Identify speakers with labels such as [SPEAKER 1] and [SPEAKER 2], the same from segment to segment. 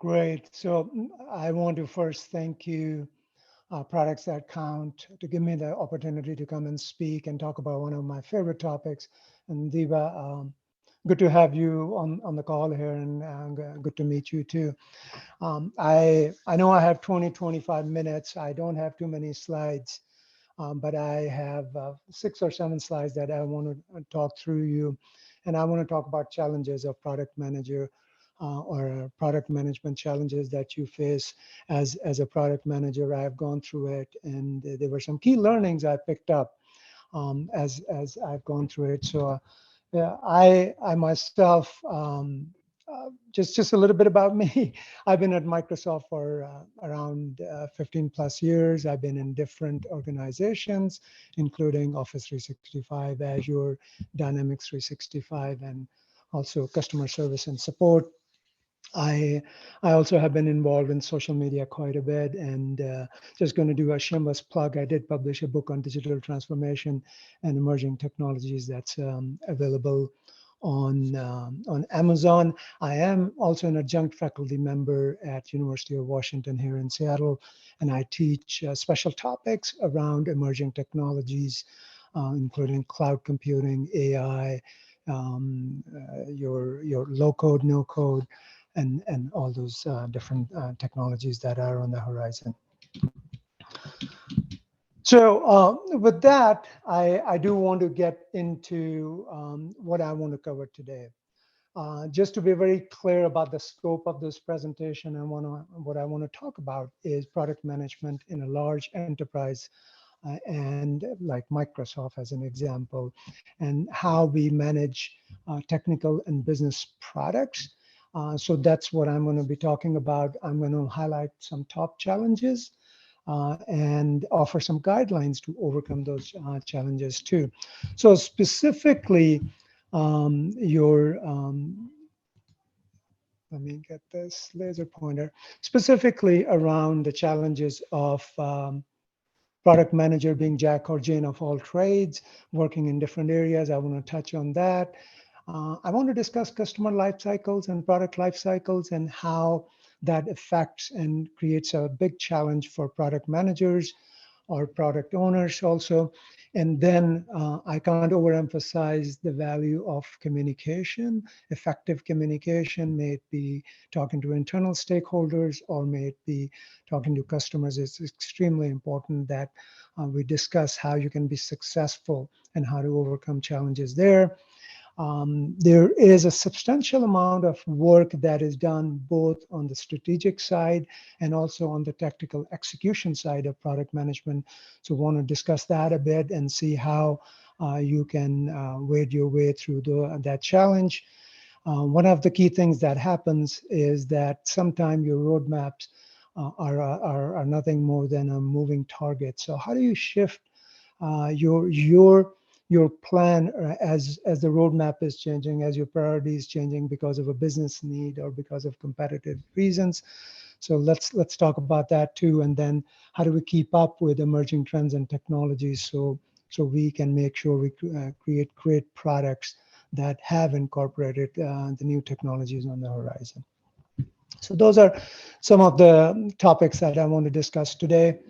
[SPEAKER 1] Great. So I want to first thank you, Products That Count, to give me the opportunity to come and speak and talk about one of my favorite topics. And Diva, good to have you on the call here, and good to meet you too. I know I have 20, 25 minutes. I don't have too many slides, but I have 6 or 7 slides that I want to talk through you. And I want to talk about challenges of product manager or product management challenges that you face as a product manager. I've gone through it, and there were some key learnings I picked up as I've gone through it. So yeah, I myself, just a little bit about me. I've been at Microsoft for around 15 plus years. I've been in different organizations, including Office 365, Azure, Dynamics 365, and also customer service and support. I I also have been involved in social media quite a bit, and just going to do a shameless plug. I did publish a book on digital transformation and emerging technologies that's available on Amazon. I am also an adjunct faculty member at University of Washington here in Seattle, and I teach special topics around emerging technologies, including cloud computing, AI, your low code, no code, and all those different technologies that are on the horizon. So with that, I do want to get into what I want to cover today. Just to be very clear about the scope of this presentation, what I want to talk about is product management in a large enterprise, and like Microsoft as an example, and how we manage technical and business products. So that's what I'm going to be talking about. I'm going to highlight some top challenges and offer some guidelines to overcome those challenges too. So specifically, let me get this laser pointer, specifically around the challenges of product manager being Jack or Jane of all trades, working in different areas. I want to touch on that. I want to discuss customer life cycles and product life cycles and how that affects and creates a big challenge for product managers or product owners also. And then I can't overemphasize the value of communication, effective communication, may it be talking to internal stakeholders or may it be talking to customers. It's extremely important that we discuss how you can be successful and how to overcome challenges there. There is a substantial amount of work that is done both on the strategic side and also on the tactical execution side of product management. So want to discuss that a bit and see how you can wade your way through that challenge. One of the key things that happens is that sometimes your roadmaps are nothing more than a moving target. So how do you shift your plan as the roadmap is changing, as your priority is changing because of a business need or because of competitive reasons? So let's talk about that too. And then how do we keep up with emerging trends and technologies so we can make sure we create great products that have incorporated the new technologies on the horizon. So those are some of the topics that I want to discuss today.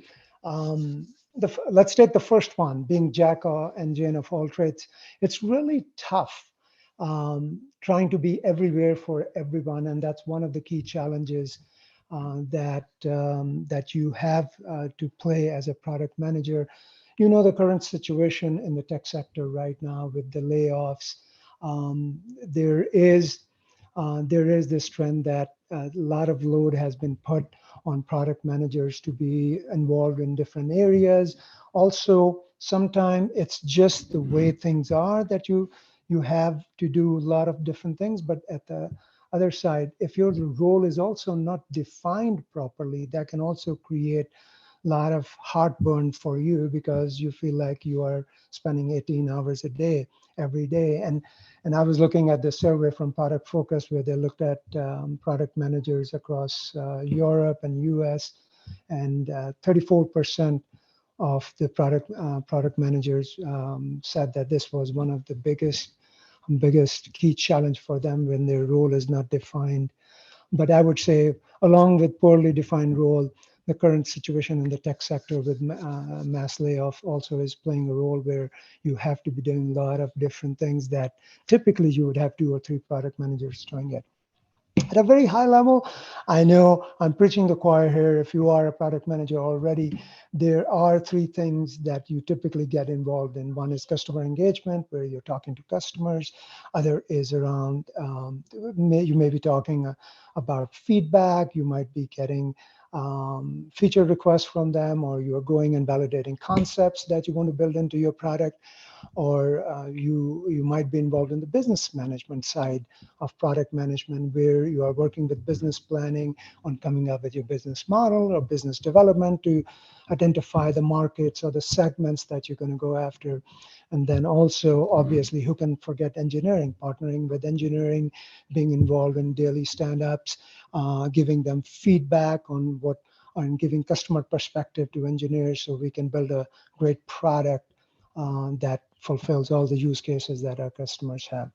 [SPEAKER 1] Let's take the first one, being Jack and Jane of all trades. It's really tough trying to be everywhere for everyone, and that's one of the key challenges that you have to play as a product manager. You know the current situation in the tech sector right now with the layoffs. There is this trend that a lot of load has been put on product managers to be involved in different areas. Also, sometimes it's just the way things are that you have to do a lot of different things. But at the other side, if your role is also not defined properly, that can also create a lot of heartburn for you because you feel like you are spending 18 hours a day every day. And I was looking at the survey from Product Focus where they looked at product managers across Europe and US, and 34% of the product managers said that this was one of the biggest key challenge for them when their role is not defined. But I would say along with poorly defined role. The current situation in the tech sector with mass layoff also is playing a role where you have to be doing a lot of different things that typically you would have 2 or 3 product managers doing it. At a very high level, I know I'm preaching the choir here. If you are a product manager already, there are 3 things that you typically get involved in. One is customer engagement, where you're talking to customers. Other is around, you may be talking about feedback. You might be getting feature requests from them, or you're going and validating concepts that you want to build into your product, or you might be involved in the business management side of product management, where you are working with business planning on coming up with your business model, or business development to identify the markets or the segments that you're going to go after. And then also, obviously, who can forget engineering, partnering with engineering, being involved in daily stand-ups, giving them feedback on and giving customer perspective to engineers so we can build a great product that fulfills all the use cases that our customers have.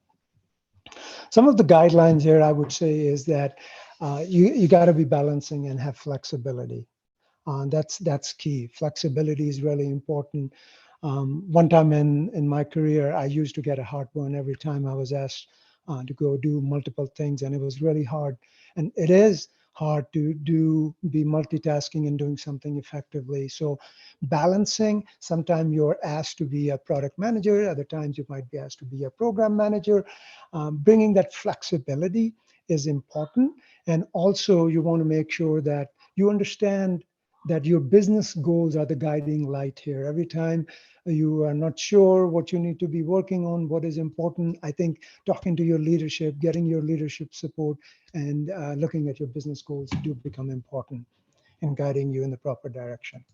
[SPEAKER 1] Some of the guidelines here, I would say, is that you got to be balancing and have flexibility. That's key. Flexibility is really important. One time in my career, I used to get a heartburn every time I was asked to go do multiple things, and it was really hard. And it is hard to be multitasking and doing something effectively. So balancing, sometimes you're asked to be a product manager, other times you might be asked to be a program manager. Bringing that flexibility is important. And also you want to make sure that you understand that your business goals are the guiding light here. Every time you are not sure what you need to be working on, what is important, I think talking to your leadership, getting your leadership support, and looking at your business goals do become important in guiding you in the proper direction.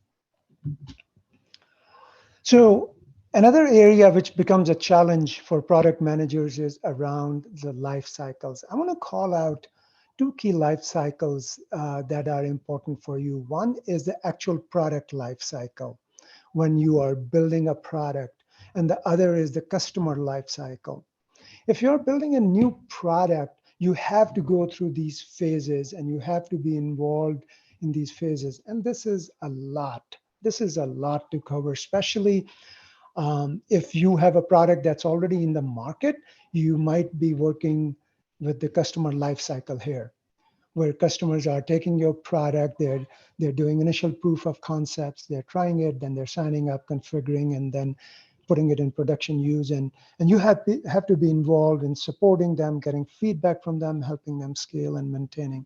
[SPEAKER 1] So another area which becomes a challenge for product managers is around the life cycles. I want to call out 2 key life cycles that are important for you. One is the actual product life cycle when you are building a product, and the other is the customer life cycle. If you're building a new product, you have to go through these phases and you have to be involved in these phases. And this is a lot. This is a lot to cover, especially if you have a product that's already in the market. You might be working with the customer life cycle here, where customers are taking your product, they're doing initial proof of concepts, they're trying it, then they're signing up, configuring, and then putting it in production use. And you have to be involved in supporting them, getting feedback from them, helping them scale and maintaining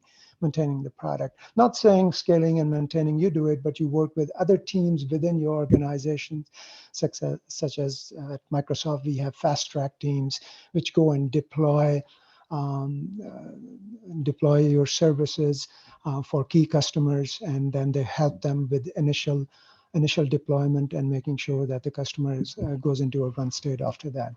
[SPEAKER 1] the product. Not saying scaling and maintaining you do it, but you work with other teams within your organization, such as at Microsoft, we have fast track teams which go and deploy your services for key customers, and then they help them with initial deployment and making sure that the customer goes into a run state after that.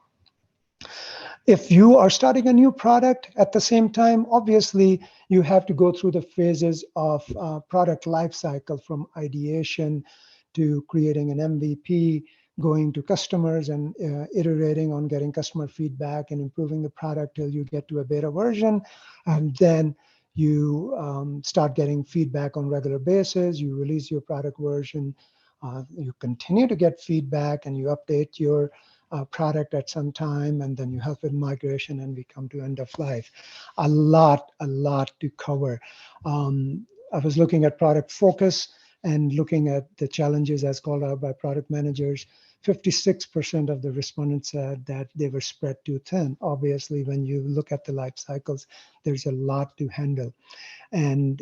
[SPEAKER 1] If you are starting a new product at the same time, obviously you have to go through the phases of product lifecycle, from ideation to creating an MVP, going to customers and iterating on getting customer feedback and improving the product till you get to a beta version. And then you start getting feedback on regular basis. You release your product version. You continue to get feedback and you update your product at some time, and then you help with migration, and we come to end of life. A lot to cover. I was looking at product focus and looking at the challenges as called out by product managers. 56% of the respondents said that they were spread too thin. Obviously, when you look at the life cycles, there's a lot to handle. And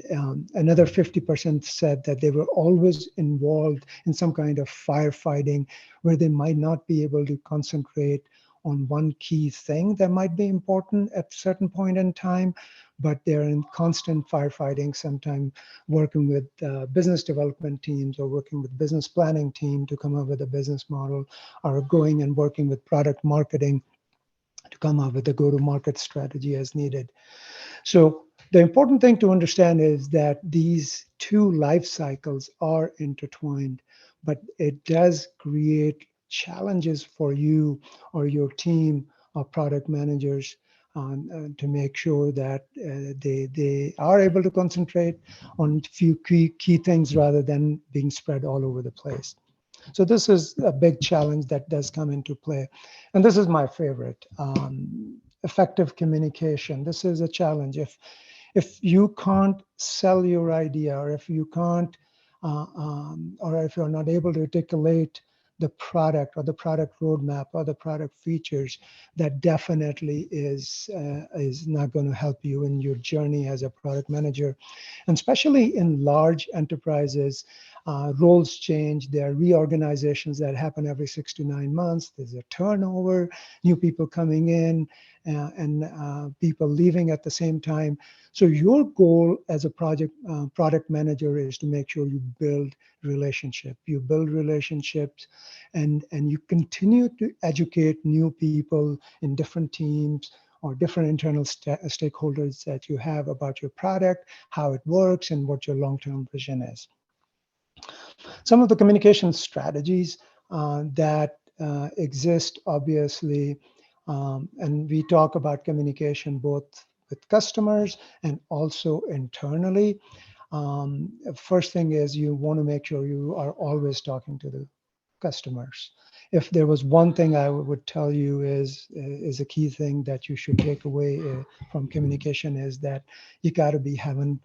[SPEAKER 1] another 50% said that they were always involved in some kind of firefighting where they might not be able to concentrate on one key thing that might be important at a certain point in time, but they're in constant firefighting, sometimes working with business development teams or working with business planning team to come up with a business model, or going and working with product marketing to come up with a go-to-market strategy as needed. So the important thing to understand is that these 2 life cycles are intertwined, but it does create challenges for you or your team of product managers to make sure that they are able to concentrate on few key things rather than being spread all over the place. So this is a big challenge that does come into play. And this is my favorite, effective communication. This is a challenge. If you can't sell your idea, or if you can't, or if you're not able to articulate the product or the product roadmap or the product features, that definitely is not going to help you in your journey as a product manager. And especially in large enterprises, roles change. There are reorganizations that happen every 6 to 9 months. There's a turnover, new people coming in, and people leaving at the same time. So your goal as a product manager is to make sure you build relationship. You build relationships, and you continue to educate new people in different teams or different internal stakeholders that you have about your product, how it works, and what your long-term vision is. Some of the communication strategies that exist, obviously, and we talk about communication both with customers and also internally. First thing is you want to make sure you are always talking to the customers. If there was one thing I would tell you is a key thing that you should take away from communication, is that you got to be having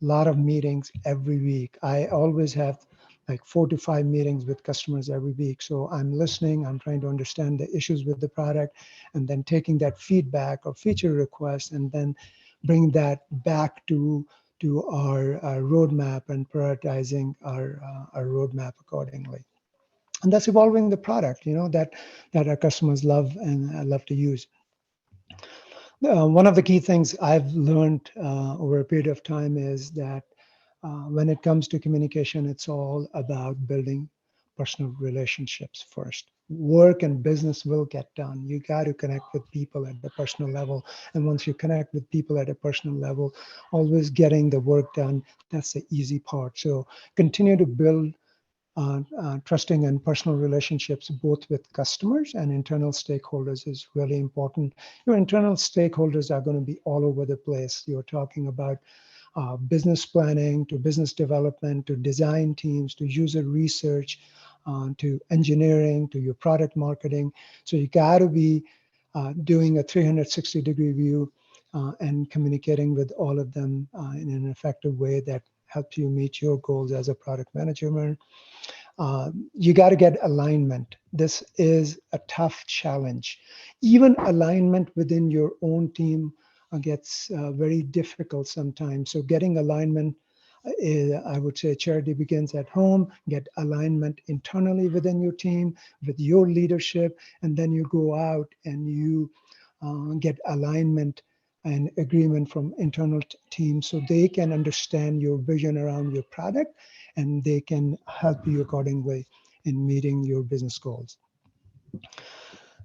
[SPEAKER 1] a lot of meetings every week. I always have like 4 to 5 meetings with customers every week. So I'm listening, I'm trying to understand the issues with the product, and then taking that feedback or feature request and then bring that back to our roadmap and prioritizing our roadmap accordingly. And that's evolving the product, that our customers love and love to use. One of the key things I've learned over a period of time is that when it comes to communication, it's all about building personal relationships first. Work and business will get done. You got to connect with people at the personal level. And once you connect with people at a personal level, always getting the work done, that's the easy part. So continue to build trusting and personal relationships both with customers and internal stakeholders is really important. Your internal stakeholders are going to be all over the place. You're talking about business planning to business development to design teams to user research to engineering to your product marketing. So you got to be doing a 360-degree view and communicating with all of them in an effective way that helps you meet your goals as a product manager. You got to get alignment. This is a tough challenge. Even alignment within your own team gets very difficult sometimes. So getting alignment, I would say charity begins at home. Get alignment internally within your team, with your leadership, and then you go out and you get alignment and agreement from internal teams so they can understand your vision around your product and they can help you accordingly in meeting your business goals.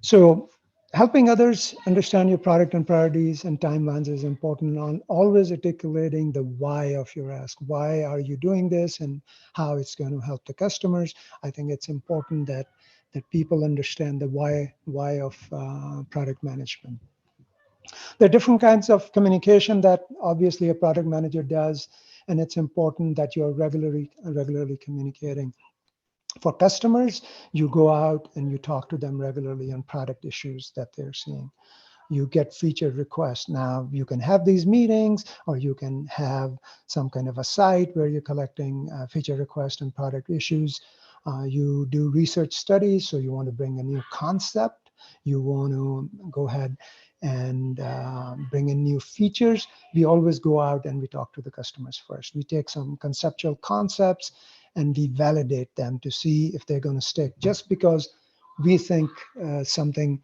[SPEAKER 1] So helping others understand your product and priorities and timelines is important. On always articulating the why of your ask. Why are you doing this and how it's going to help the customers? I think it's important that people understand the why of product management. There are different kinds of communication that obviously a product manager does, and it's important that you're regularly communicating. For customers, you go out and you talk to them regularly on product issues that they're seeing. You get feature requests. Now, you can have these meetings, or you can have some kind of a site where you're collecting feature requests and product issues. You do research studies, so you want to bring a new concept. You want to go ahead and bring in new features. We always go out and we talk to the customers first. We take some conceptual concepts and we validate them to see if they're going to stick. Just because we think something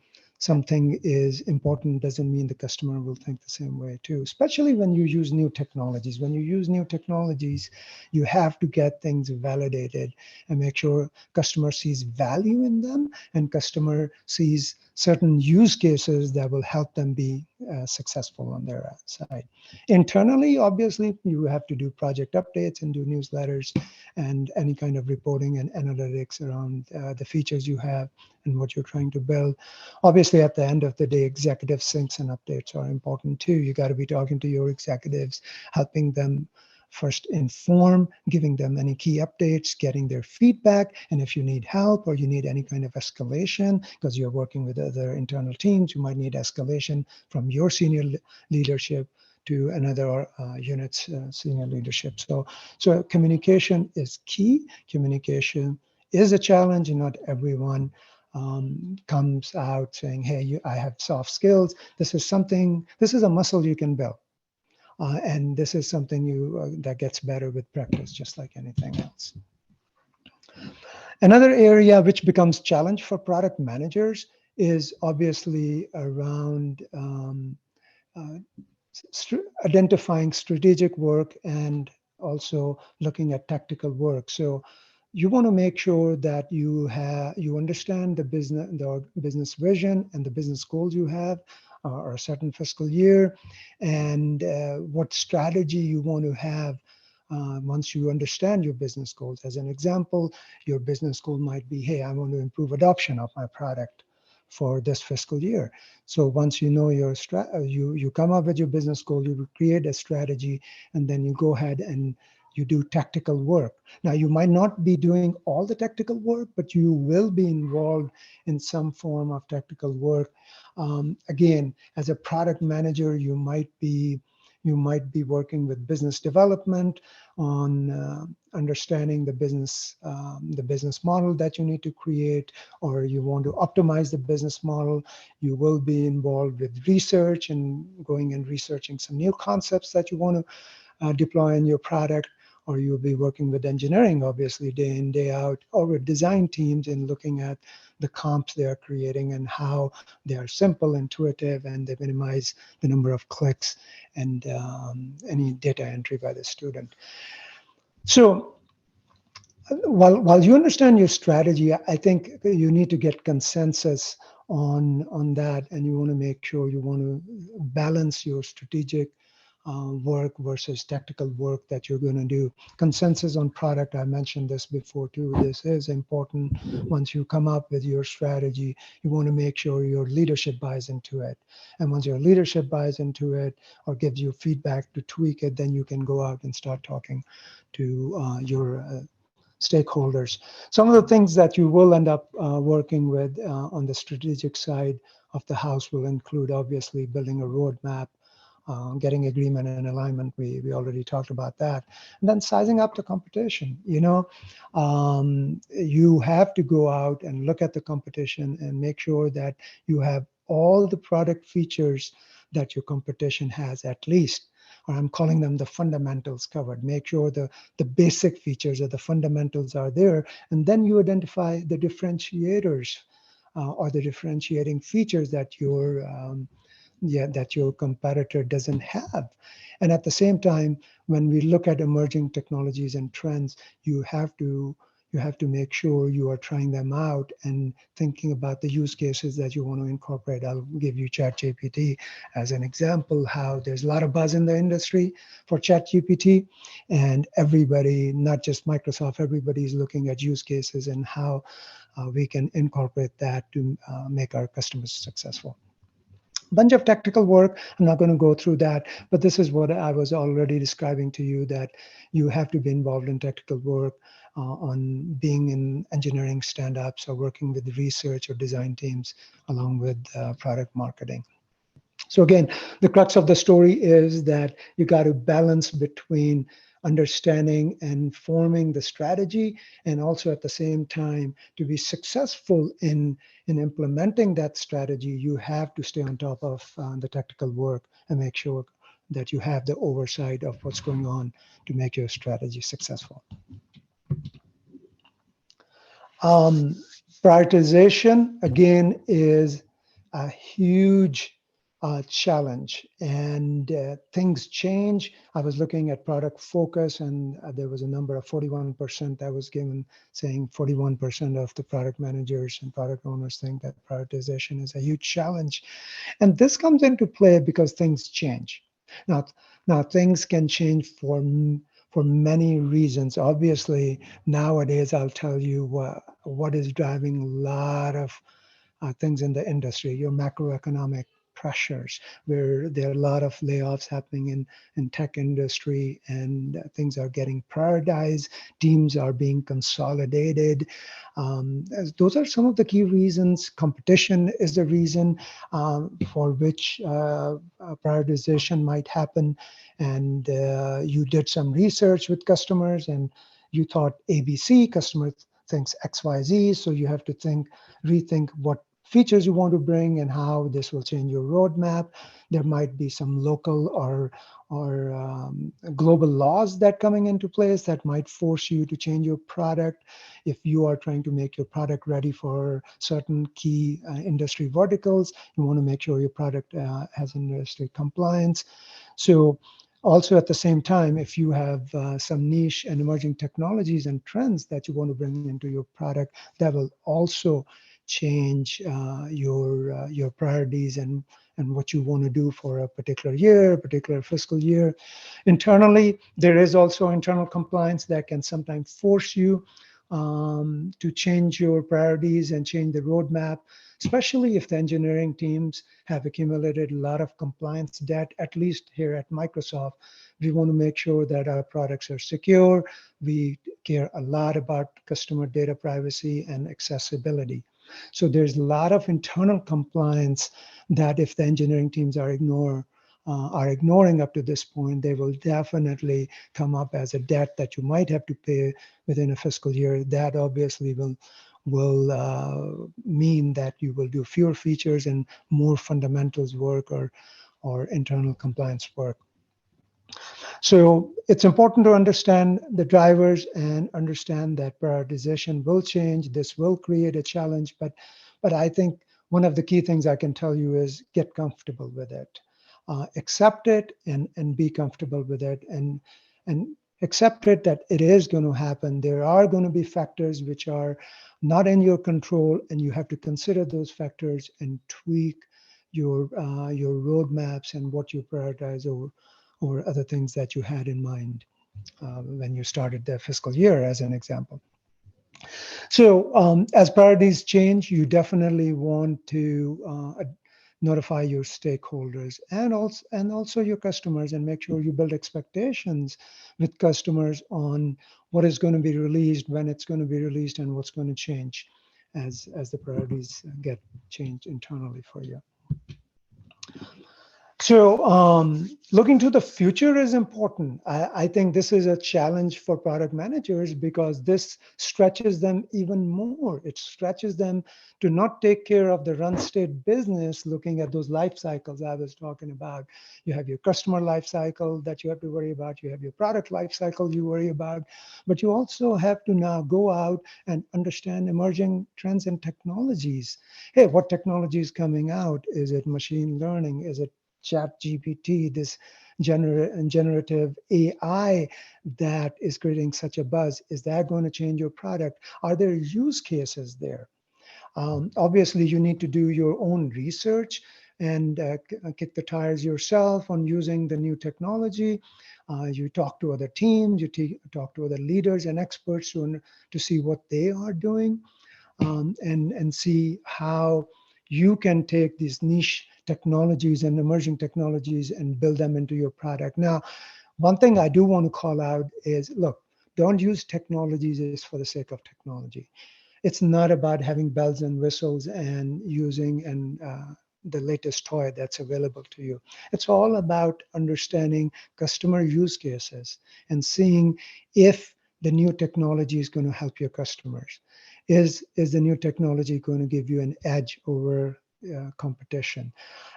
[SPEAKER 1] is important doesn't mean the customer will think the same way too, especially when you use new technologies. When you use new technologies, you have to get things validated and make sure customer sees value in them and customer sees certain use cases that will help them be successful on their side. Internally, obviously, you have to do project updates and do newsletters and any kind of reporting and analytics around the features you have and what you're trying to build. Obviously, at the end of the day, executive syncs and updates are important too. You got to be talking to your executives, helping them first inform, giving them any key updates, getting their feedback, and if you need help or you need any kind of escalation, because you're working with other internal teams, you might need escalation from your senior leadership to another unit's senior leadership. So communication is key. Communication is a challenge, and not everyone comes out saying, hey, I have soft skills. This is a muscle you can build. And this is something that gets better with practice, just like anything else. Another area which becomes challenge for product managers is obviously around identifying strategic work and also looking at tactical work. So you want to make sure that you understand the business vision and the business goals you have, or a certain fiscal year, and what strategy you want to have once you understand your business goals. As an example, your business goal might be, hey, I want to improve adoption of my product for this fiscal year. So once you know your you come up with your business goal, you create a strategy, and then you go ahead and you do tactical work. Now, you might not be doing all the tactical work, but you will be involved in some form of tactical work. Again, as a product manager, you might be working with business development on understanding the business model that you need to create, or you want to optimize the business model. You will be involved with research and going and researching some new concepts that you want to deploy in your product, or you'll be working with engineering, obviously, day in, day out, or with design teams in looking at the comps they are creating and how they are simple, intuitive, and they minimize the number of clicks and any data entry by the student. So while you understand your strategy, I think you need to get consensus on that, and you want to make sure you want to balance your strategic work versus tactical work that you're going to do. Consensus on product, I mentioned this before too. This is important. Once you come up with your strategy, you want to make sure your leadership buys into it. And once your leadership buys into it or gives you feedback to tweak it, then you can go out and start talking to your stakeholders. Some of the things that you will end up working with on the strategic side of the house will include, obviously, building a roadmap, getting agreement and alignment. We already talked about that. And then sizing up the competition. You have to go out and look at the competition and make sure that you have all the product features that your competition has, at least, or I'm calling them the fundamentals, covered. Make sure the basic features or the fundamentals are there. And then you identify the differentiators or the differentiating features that your competitor doesn't have. And at the same time, when we look at emerging technologies and trends, you have to make sure you are trying them out and thinking about the use cases that you want to incorporate. I'll give you ChatGPT as an example, how there's a lot of buzz in the industry for ChatGPT, and everybody, not just Microsoft, everybody's looking at use cases and how we can incorporate that to make our customers successful. Bunch of tactical work. I'm not going to go through that, but this is what I was already describing to you, that you have to be involved in tactical work on being in engineering stand-ups or working with research or design teams along with product marketing. So again, the crux of the story is that you got to balance between understanding and forming the strategy, and also at the same time, to be successful in implementing that strategy, you have to stay on top of the tactical work and make sure that you have the oversight of what's going on to make your strategy successful. Prioritization, again, is a huge challenge, and things change. I was looking at product focus, and there was a number of 41% that was given, saying 41% of the product managers and product owners think that prioritization is a huge challenge. And this comes into play because things change. Now, now things can change for many reasons. Obviously, nowadays, I'll tell you what is driving a lot of things in the industry, your macroeconomic pressures, where there are a lot of layoffs happening in tech industry, and things are getting prioritized, teams are being consolidated. Those are some of the key reasons. Competition is the reason for which prioritization might happen. And you did some research with customers and you thought ABC, customer thinks XYZ, so you have to rethink what features you want to bring and how this will change your roadmap. There might be some local or global laws that coming into place that might force you to change your product. If you are trying to make your product ready for certain key industry verticals, you want to make sure your product has industry compliance. So also at the same time, if you have some niche and emerging technologies and trends that you want to bring into your product, that will also change your priorities and what you want to do for a particular year, particular fiscal year. Internally, there is also internal compliance that can sometimes force you to change your priorities and change the roadmap, especially if the engineering teams have accumulated a lot of compliance debt. At least here at Microsoft, we want to make sure that our products are secure. We care a lot about customer data privacy and accessibility. So there's a lot of internal compliance that if the engineering teams are ignoring up to this point, they will definitely come up as a debt that you might have to pay within a fiscal year. That obviously will mean that you will do fewer features and more fundamentals work or internal compliance work. So it's important to understand the drivers and understand that prioritization will change. This will create a challenge, but I think one of the key things I can tell you is get comfortable with it. Accept it and be comfortable with it, and accept it that it is going to happen. There are going to be factors which are not in your control, and you have to consider those factors and tweak your roadmaps and what you prioritize over other things that you had in mind when you started the fiscal year, as an example. So as priorities change, you definitely want to notify your stakeholders and also your customers, and make sure you build expectations with customers on what is going to be released, when it's going to be released, and what's going to change as the priorities get changed internally for you. So looking to the future is important. I think this is a challenge for product managers because this stretches them even more. It stretches them to not take care of the run state business, looking at those life cycles I was talking about. You have your customer life cycle that you have to worry about. You have your product life cycle you worry about. But you also have to now go out and understand emerging trends and technologies. Hey, what technology is coming out? Is it machine learning? Is it Chat GPT, this generative AI that is creating such a buzz? Is that going to change your product? Are there use cases there? Obviously, you need to do your own research and kick the tires yourself on using the new technology. You talk to other teams, you talk to other leaders and experts to see what they are doing, and see how you can take these niche technologies and emerging technologies and build them into your product. Now, one thing I do want to call out is, look, don't use technologies just for the sake of technology. It's not about having bells and whistles and using the latest toy that's available to you. It's all about understanding customer use cases and seeing if the new technology is going to help your customers. Is the new technology going to give you an edge over competition?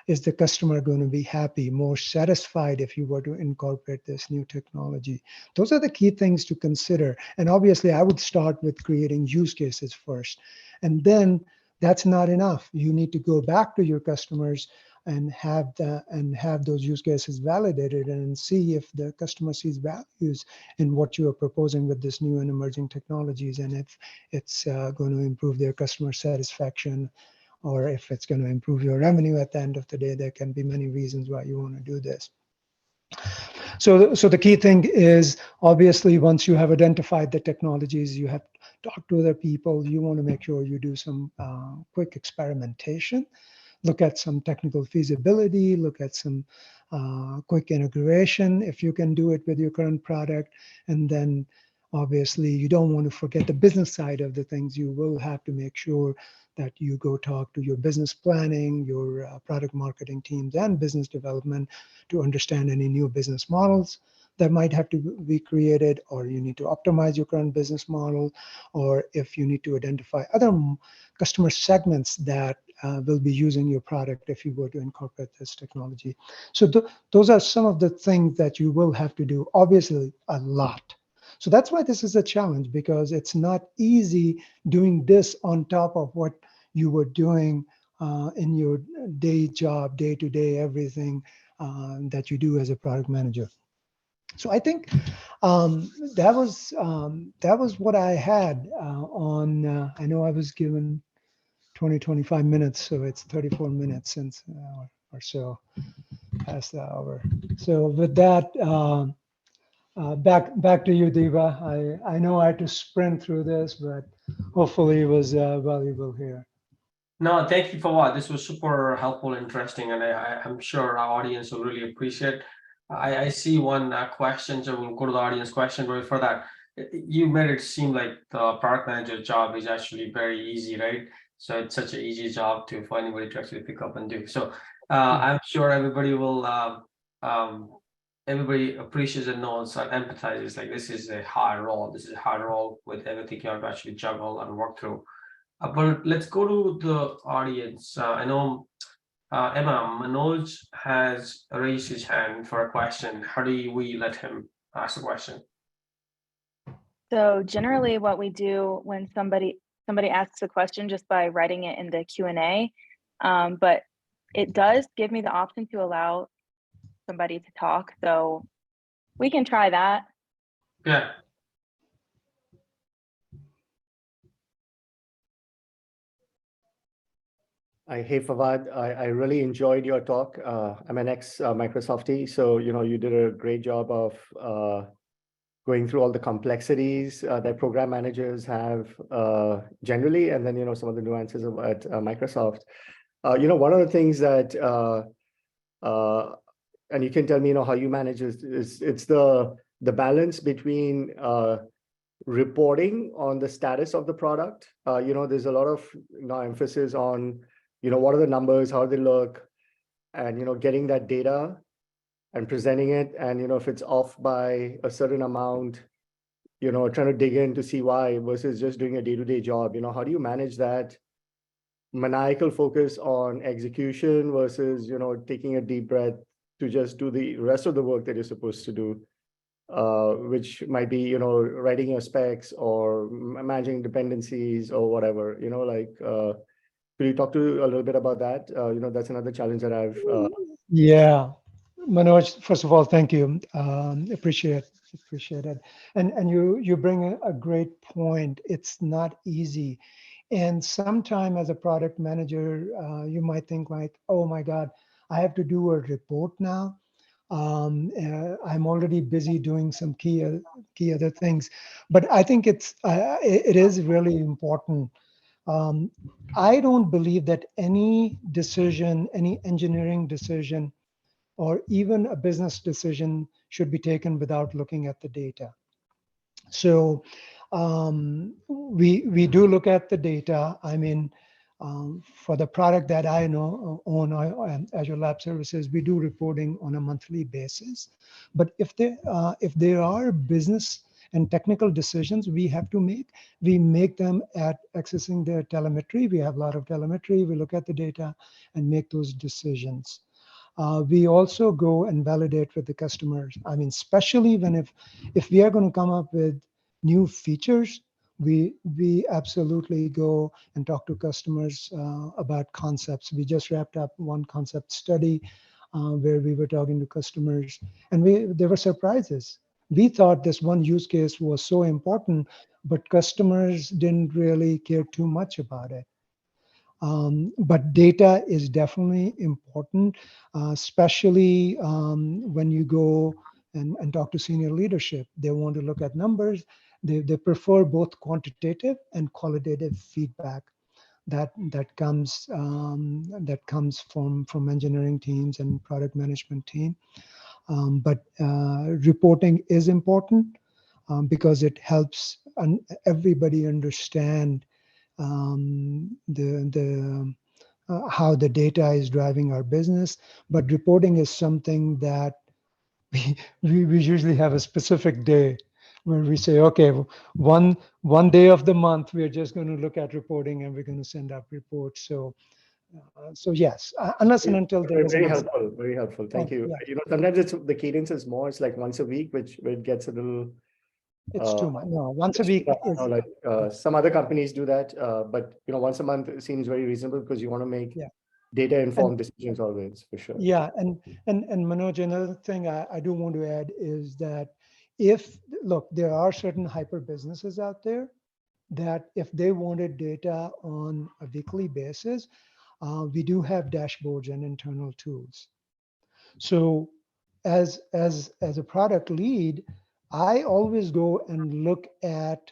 [SPEAKER 1] Is the customer going to be happy, more satisfied if you were to incorporate this new technology? Those are the key things to consider. And obviously, I would start with creating use cases first. And then that's not enough. You need to go back to your customers and have those use cases validated and see if the customer sees values in what you are proposing with this new and emerging technologies, and if it's going to improve their customer satisfaction, or if it's going to improve your revenue at the end of the day. There can be many reasons why you want to do this. So the key thing is, obviously, once you have identified the technologies, you have talked to other people, you want to make sure you do some quick experimentation, look at some technical feasibility, look at some quick integration if you can do it with your current product. And then obviously you don't want to forget the business side of the things. You will have to make sure that you go talk to your business planning, your product marketing teams, and business development to understand any new business models that might have to be created, or you need to optimize your current business model, or if you need to identify other customer segments that will be using your product if you were to incorporate this technology. So those are some of the things that you will have to do, obviously a lot. So that's why this is a challenge, because it's not easy doing this on top of what you were doing in your day job, day-to-day, everything that you do as a product manager. So I think that was what I had on. I know I was given 20, 25 minutes, so it's 34 minutes since or so past the hour. So with that, back to you, Diva. I know I had to sprint through this, but hopefully it was valuable here.
[SPEAKER 2] No, thank you for what. This was super helpful, interesting, and I'm sure our audience will really appreciate. I see one question, so we'll go to the audience question. But before that, you made it seem like the product manager job is actually very easy, right? So it's such an easy job for anybody to actually pick up and do. So I'm sure everybody will, everybody appreciates and knows and empathizes. Like, this is a hard role. This is a hard role with everything you have to actually juggle and work through. But let's go to the audience. I know Emma, Manoj has raised his hand for a question. How do we let him ask a question?
[SPEAKER 3] So generally what we do when somebody asks a question, just by writing it in the Q&A, but it does give me the option to allow somebody to talk. So we can try that.
[SPEAKER 2] Yeah.
[SPEAKER 4] Hey, Fawad, I really enjoyed your talk. I'm an ex-Microsoftie, so you did a great job of going through all the complexities that program managers have generally, and then some of the nuances at Microsoft. One of the things that and you can tell me how you manage is it's the balance between reporting on the status of the product. There's a lot of emphasis on what are the numbers, how they look, and getting that data and presenting it, and if it's off by a certain amount, trying to dig in to see why, versus just doing a day-to-day job. How do you manage that maniacal focus on execution versus taking a deep breath to just do the rest of the work that you're supposed to do, which might be writing your specs or managing dependencies or whatever. Could you talk to a little bit about that? That's another challenge that I've.
[SPEAKER 1] Yeah, Manoj, first of all, thank you. Appreciate it. And you bring a great point. It's not easy. And sometime as a product manager, you might think like, oh my God, I have to do a report now. I'm already busy doing some key other things. But I think it is really important. I don't believe that any decision, any engineering decision, or even a business decision should be taken without looking at the data. So we do look at the data. I mean, for the product that I know on Azure Lab Services, we do reporting on a monthly basis. But if there are business and technical decisions we have to make, we make them at accessing their telemetry. We have a lot of telemetry. We look at the data and make those decisions. We also go and validate with the customers. I mean, especially if we are going to come up with new features, we absolutely go and talk to customers about concepts. We just wrapped up one concept study where we were talking to customers, and there were surprises. We thought this one use case was so important, but customers didn't really care too much about it. But data is definitely important, especially when you go and talk to senior leadership. They want to look at numbers. They prefer both quantitative and qualitative feedback that comes from engineering teams and product management team. But reporting is important because it helps everybody understand the how the data is driving our business. But reporting is something that we usually have a specific day where we say, okay, one day of the month we're just going to look at reporting and we're going to send out reports. So yes, unless and until there is
[SPEAKER 4] Very
[SPEAKER 1] an
[SPEAKER 4] helpful, very helpful. Thank you.
[SPEAKER 1] yeah.
[SPEAKER 4] You know, sometimes the cadence is more, it's like once a week, which where it gets a little
[SPEAKER 1] It's too much. No, once a
[SPEAKER 4] it's too
[SPEAKER 1] week
[SPEAKER 4] much, you
[SPEAKER 1] is
[SPEAKER 4] know, like some other companies do that, but you know, once a month seems very reasonable because you want to make
[SPEAKER 1] yeah.
[SPEAKER 4] data
[SPEAKER 1] And
[SPEAKER 4] informed decisions always, for sure.
[SPEAKER 1] yeah, and Manoj, another thing I do want to add is that if look, there are certain hyper businesses out there that if they wanted data on a weekly basis, we do have dashboards and internal tools. So as a product lead, I always go and look at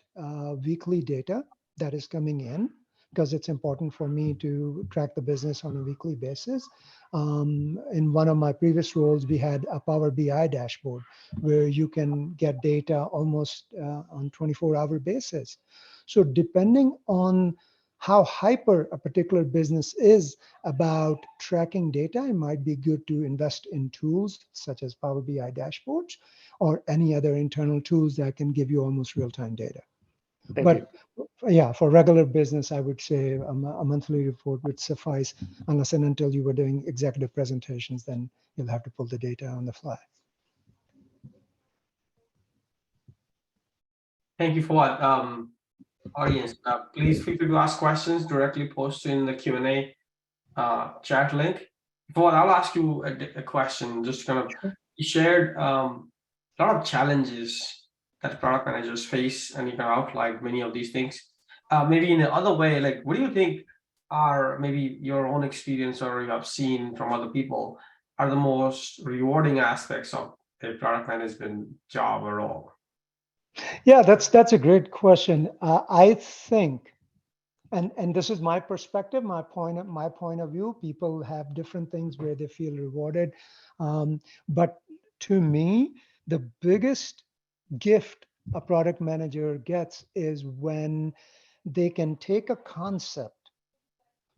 [SPEAKER 1] weekly data that is coming in because it's important for me to track the business on a weekly basis. In one of my previous roles, we had a Power BI dashboard where you can get data almost on 24-hour basis. So depending on how hyper a particular business is about tracking data, it might be good to invest in tools such as Power BI dashboards or any other internal tools that can give you almost real-time data.
[SPEAKER 4] Thank you.
[SPEAKER 1] But yeah, for regular business, I would say a monthly report would suffice unless and until you were doing executive presentations, then you'll have to pull the data on the fly.
[SPEAKER 2] Thank you, Fawad. Audience, please feel free to ask questions directly posted in the Q&A chat link. Fawad, I'll ask you a question. Just kind of, you shared a lot of challenges that product managers face, and you can outline many of these things. Maybe in the other way, like, what do you think are maybe your own experience or you have seen from other people are the most rewarding aspects of a product management job or role?
[SPEAKER 1] Yeah, that's a great question. I think, and this is my perspective, my point of view. People have different things where they feel rewarded, but to me, the biggest gift a product manager gets is when they can take a concept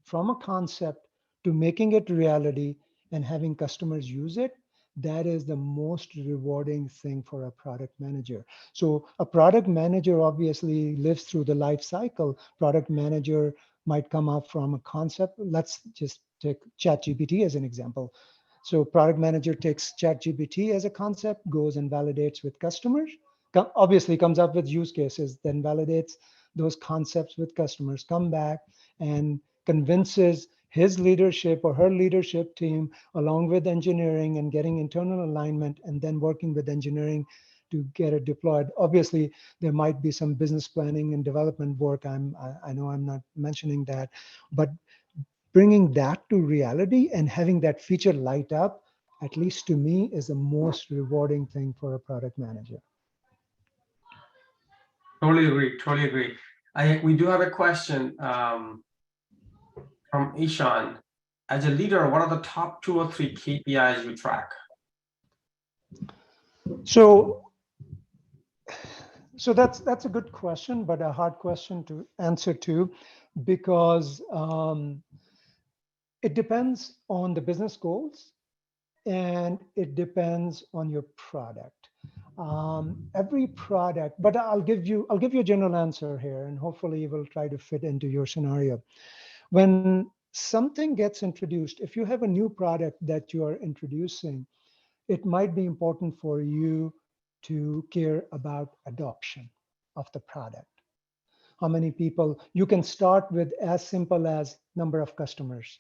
[SPEAKER 1] from a concept to making it reality and having customers use it. That is the most rewarding thing for a product manager. So a product manager obviously lives through the life cycle. Product manager might come up from a concept. Let's just take ChatGPT as an example. So product manager takes ChatGPT as a concept, goes and validates with customers, obviously comes up with use cases, then validates those concepts with customers, come back and convinces his leadership or her leadership team along with engineering and getting internal alignment and then working with engineering to get it deployed. Obviously, there might be some business planning and development work. I know I'm not mentioning that, but bringing that to reality and having that feature light up, at least to me, is the most rewarding thing for a product manager.
[SPEAKER 2] Totally agree. Totally agree. We do have a question from Ishan. As a leader, what are the top 2 or 3 KPIs you track?
[SPEAKER 1] So that's a good question, but a hard question to answer too, because it depends on the business goals and it depends on your product. Every product, but I'll give you a general answer here, and hopefully it will try to fit into your scenario. When something gets introduced, if you have a new product that you are introducing, it might be important for you to care about adoption of the product. how many people. You can start with as simple as number of customers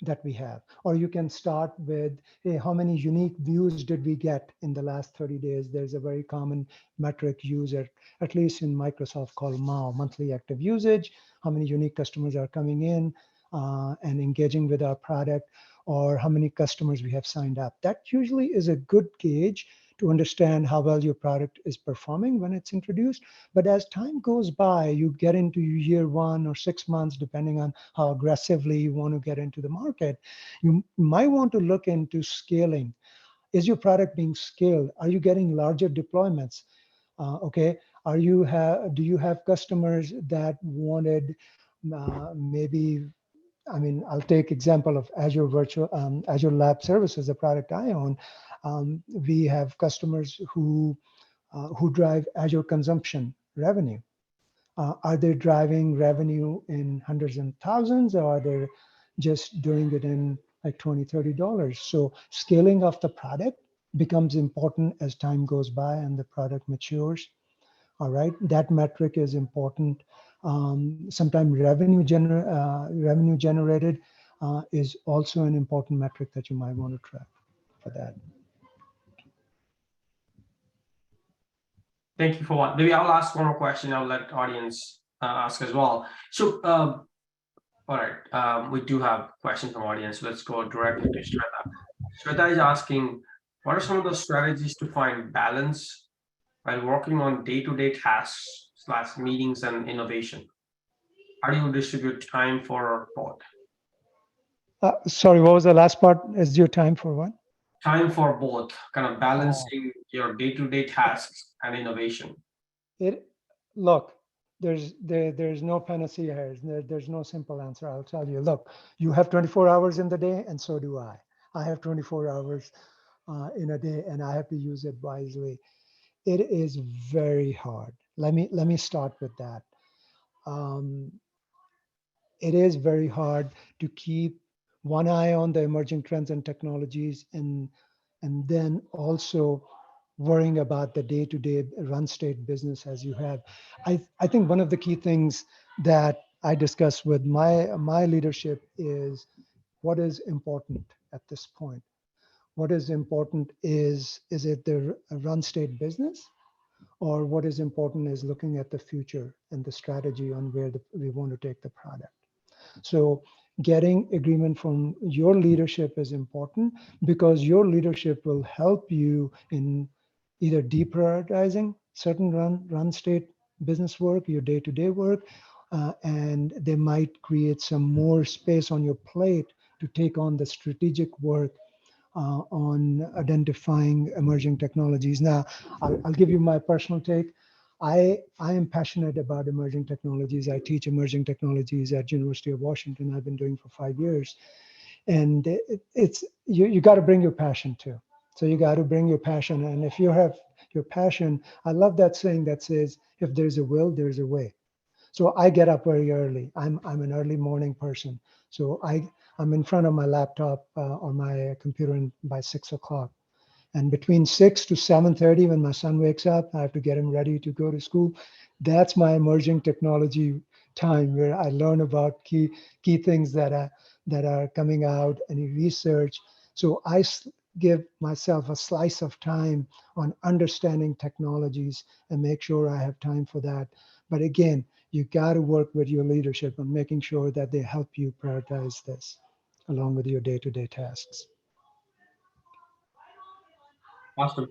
[SPEAKER 1] that we have, or you can start with, hey, how many unique views did we get in the last 30 days? There's a very common metric used at least in Microsoft called MAU, monthly active usage. How many unique customers are coming in and engaging with our product, or how many customers we have signed up. That usually is a good gauge to understand how well your product is performing when it's introduced. But as time goes by, you get into year 1 or 6 months, depending on how aggressively you want to get into the market, you might want to look into scaling. Is your product being scaled? Are you getting larger deployments? Okay, do you have customers that wanted maybe, I mean, I'll take example of Azure Lab Services, a product I own. We have customers who drive Azure consumption revenue. Are they driving revenue in hundreds and thousands, or are they just doing it in like $20, $30? So scaling of the product becomes important as time goes by and the product matures. All right, that metric is important. Sometimes revenue generated is also an important metric that you might want to track for that.
[SPEAKER 2] Thank you for what. Maybe I'll ask one more question. I'll let audience ask as well. So, all right, we do have questions from audience. So let's go directly to Shweta. Shweta is asking, what are some of the strategies to find balance while working on day-to-day tasks / meetings and innovation? How do you distribute time for both?
[SPEAKER 1] Sorry, what was the last part? Is your time for what?
[SPEAKER 2] Time for both, kind of balancing your day-to-day tasks and innovation.
[SPEAKER 1] Look, there's no panacea here. There's no simple answer. I'll tell you. Look, you have 24 hours in the day, and so do I. I have 24 hours in a day, and I have to use it wisely. It is very hard. Let me start with that. It is very hard to keep one eye on the emerging trends and technologies, and then also worrying about the day-to-day run state business as you have. I think one of the key things that I discuss with my leadership is what is important at this point. What is important is it the run state business, or what is important is looking at the future and the strategy on where we want to take the product. So getting agreement from your leadership is important, because your leadership will help you in either deprioritizing certain run state business work, your day-to-day work, and they might create some more space on your plate to take on the strategic work on identifying emerging technologies. Now, I'll give you my personal take. I am passionate about emerging technologies. I teach emerging technologies at University of Washington. I've been doing for 5 years. And it's you got to bring your passion too. So you got to bring your passion. And if you have your passion, I love that saying that says, if there's a will, there's a way. So I get up very early. I'm an early morning person. So I'm in front of my laptop or my computer by 6 o'clock. And between 6 to 7:30, when my son wakes up, I have to get him ready to go to school. That's my emerging technology time, where I learn about key things that are coming out, any research. So I give myself a slice of time on understanding technologies and make sure I have time for that. But again, you got to work with your leadership on making sure that they help you prioritize this along with your day-to-day tasks.
[SPEAKER 2] Awesome.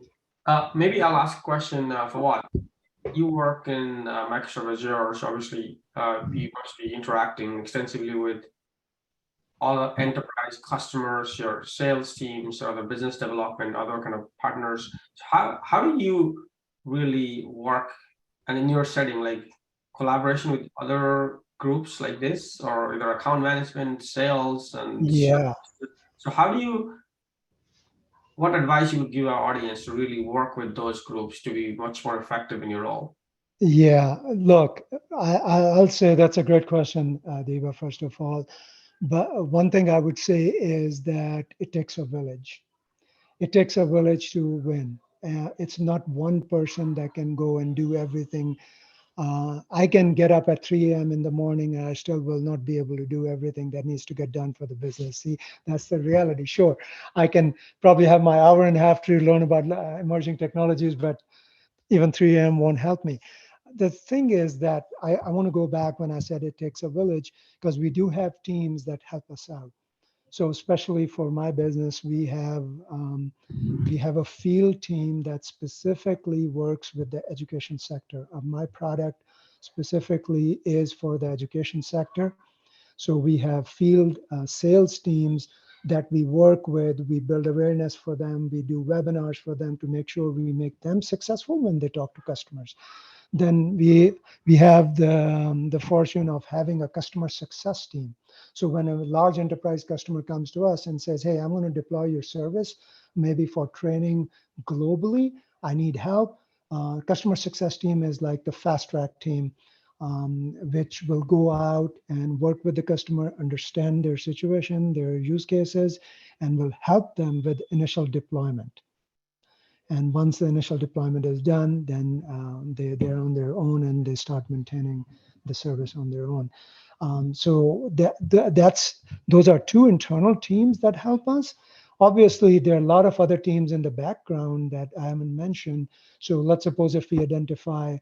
[SPEAKER 2] Maybe I'll ask a question for what you work in Microsoft Azure, so obviously you must be interacting extensively with all the enterprise customers, your sales teams, or the business development, other kind of partners. So how do you really work, and in your setting, like collaboration with other groups like this, or either account management, sales, and
[SPEAKER 1] yeah.
[SPEAKER 2] So what advice you would give our audience to really work with those groups to be much more effective in your role?
[SPEAKER 1] Yeah, look, I'll say that's a great question, Deva, first of all. But one thing I would say is that it takes a village. It takes a village to win. It's not one person that can go and do everything I can get up at 3 a.m. in the morning and I still will not be able to do everything that needs to get done for the business. See, that's the reality. Sure, I can probably have my hour and a half to learn about emerging technologies, but even 3 a.m. won't help me. The thing is that I want to go back when I said it takes a village, because we do have teams that help us out. So especially for my business, we have a field team that specifically works with the education sector. My product specifically is for the education sector. So we have field sales teams that we work with. We build awareness for them. We do webinars for them to make sure we make them successful when they talk to customers. Then we have the fortune of having a customer success team. So when a large enterprise customer comes to us and says, hey, I'm going to deploy your service, maybe for training globally, I need help. Customer success team is like the fast track team, which will go out and work with the customer, understand their situation, their use cases, and will help them with initial deployment. And once the initial deployment is done, then they're on their own and they start maintaining the service on their own. So those are two internal teams that help us. Obviously, there are a lot of other teams in the background that I haven't mentioned. So let's suppose if we identify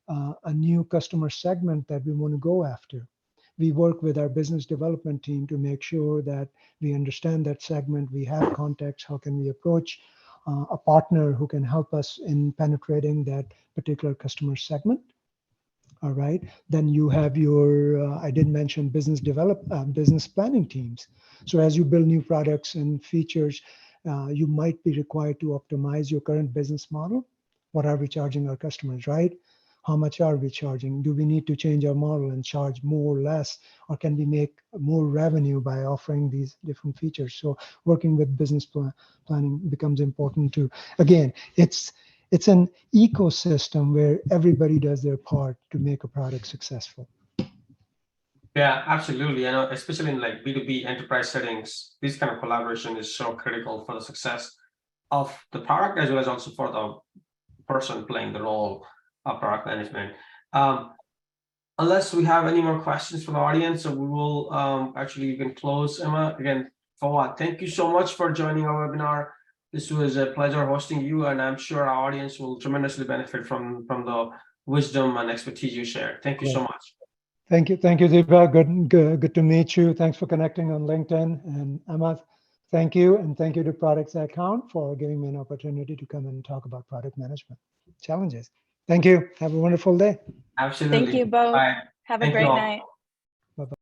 [SPEAKER 1] a new customer segment that we want to go after, we work with our business development team to make sure that we understand that segment, we have context, how can we approach a partner who can help us in penetrating that particular customer segment. All right. Then you have your, I did mention business planning teams. So as you build new products and features, you might be required to optimize your current business model. What are we charging our customers, right? How much are we charging? Do we need to change our model and charge more or less? Or can we make more revenue by offering these different features? So working with business planning becomes important too. Again, it's an ecosystem where everybody does their part to make a product successful.
[SPEAKER 2] Yeah, absolutely. I know, especially in like B2B enterprise settings, this kind of collaboration is so critical for the success of the product as well as also for the person playing the role of product management. Unless we have any more questions from the audience, so we will actually you can close. Emma, again, Fawad, thank you so much for joining our webinar. This was a pleasure hosting you, and I'm sure our audience will tremendously benefit from the wisdom and expertise you shared. Thank you so much.
[SPEAKER 1] Thank you, Deepa. Good to meet you. Thanks for connecting on LinkedIn. And Emma, thank you, and thank you to Products That Count for giving me an opportunity to come and talk about product management challenges. Thank you. Have a wonderful day.
[SPEAKER 2] Absolutely.
[SPEAKER 3] Thank you both.
[SPEAKER 2] Bye.
[SPEAKER 3] Have a
[SPEAKER 2] Thank you
[SPEAKER 3] great
[SPEAKER 2] all.
[SPEAKER 3] night.
[SPEAKER 1] Bye-bye.